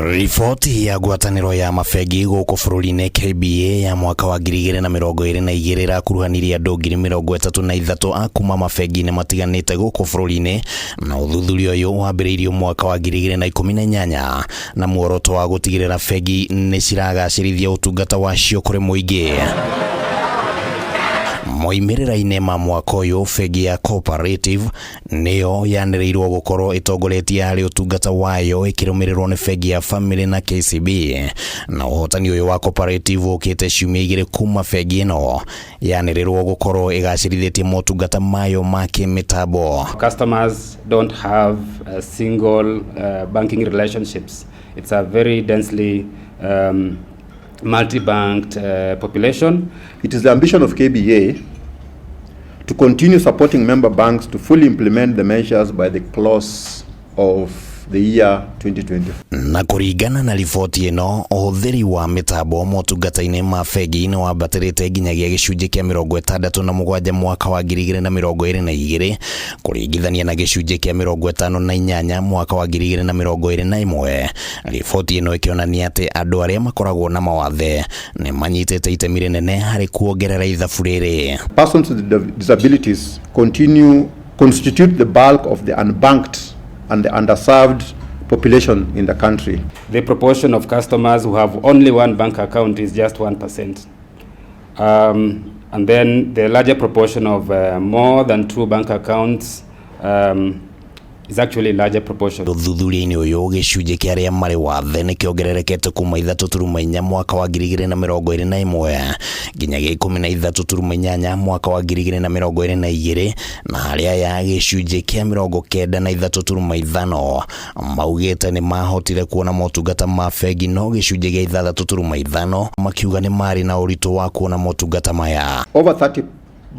Ripoti ya ngwatanĩro ya mabengĩ gũkũ bũrũri-inĩ KBA ya mwaka wa 2022 irakuruhanirie andũ 33 a kuma mabengi-inĩ matiganĩte gũkũ bũrũri-inĩ, na ũthuthuria ũyũ wambĩrĩirio mwaka wa 2018 na muoroto wa gũtigĩrĩra bengi nĩ ciragacĩrithia ũtungata wacio kũrĩ mũingĩ. Moimĩrĩra-inĩ ma mwaka ũyũ, bengi ya Cooperative niyo yanĩrĩirwo gũkorwo ĩtongoretie harĩ ũtungata wayo ĩkĩrũmĩrĩrwo nĩ bengi ya Family na KCB, na ũhotani ũyũ wa Cooperative ũkĩte ciumia 2 kuma bengi ĩno yanĩrĩirwo gũkorwo ĩgacĩrithĩtie motungata mayo ma kĩmĩtambo. Customers don't have a single banking relationships. It's a very densely multi-banked population. It is the ambition of KBA to continue supporting member banks to fully implement the measures by the close of the year 2020. Na kũringana na riboti ĩno, ũhũthĩri wa mĩtambo motungata-inĩ ma bengi nĩ wambatĩrĩte nginyagia gĩcunjĩ kĩa 67 mwaka wa 2022 kũringithania na gĩcunjĩ kĩa 58 mwaka wa 2021. Riboti ĩno ĩkĩonania atĩ andũ arĩa makoragwo na mawathe nĩ manyitĩte itemi rĩnene harĩ kuongerera ithabu rĩrĩ. Persons with disabilities constitute the bulk of the unbanked and the underserved population in the country. The proportion of customers who have only one bank account is just 1%. And then the larger proportion of more than 2 bank accounts is actually a larger proportion. Ũthuthuria-inĩ ũyũ, gĩcunjĩ kĩa arĩa marĩ wathe nĩ kĩongererekete kuma 3.4 mwaka wa 2021 nginyagia 13.8 mwaka wa 2022, na harĩa ya gĩcunjĩ kĩa 93.5 maugĩte nĩ mahotire kuona motungata ma bengi, no gĩcunjĩ gĩa 6.5 makiuga nĩ marĩ na ũritũ wa kuona motungata maya. Over 30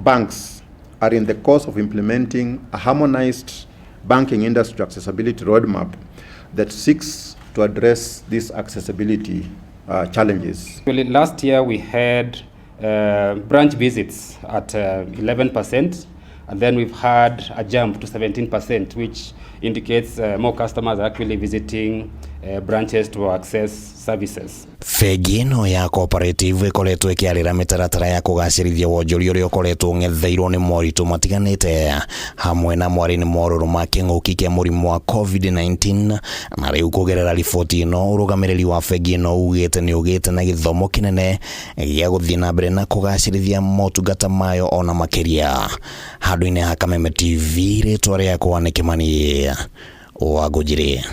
banks are in the course of implementing a harmonized banking industry accessibility roadmap that seeks to address these accessibility challenges. Last year we had branch visits at 11%, and then we've had a jump to 17%, which indicates more customers are actually visiting branches to access services. Bengi ĩno ya Cooperative ĩkoretwo ĩkĩarĩra mĩtaratara ya kũgacĩrithia wonjoria ũrĩa ũkoretwo ũng'etheirwo nĩ moritũ matiganĩte, hamwe na mwarĩ nĩ morũrũ ma kĩng'ũki kĩa mũrimũ wa COVID-19, na rĩu kũgerera riboti ĩno, ũrũgamĩrĩri wa bengi ĩno ugĩte nĩ ũgĩte na gĩthomo kĩnene gĩa gũthiĩ na mbere na kũgacĩrithia motungata mayo ona makĩria. Handũ-inĩ ha Kameme TV, rĩtwa rĩakwa nĩ Kĩmani wa Ngũnjiri.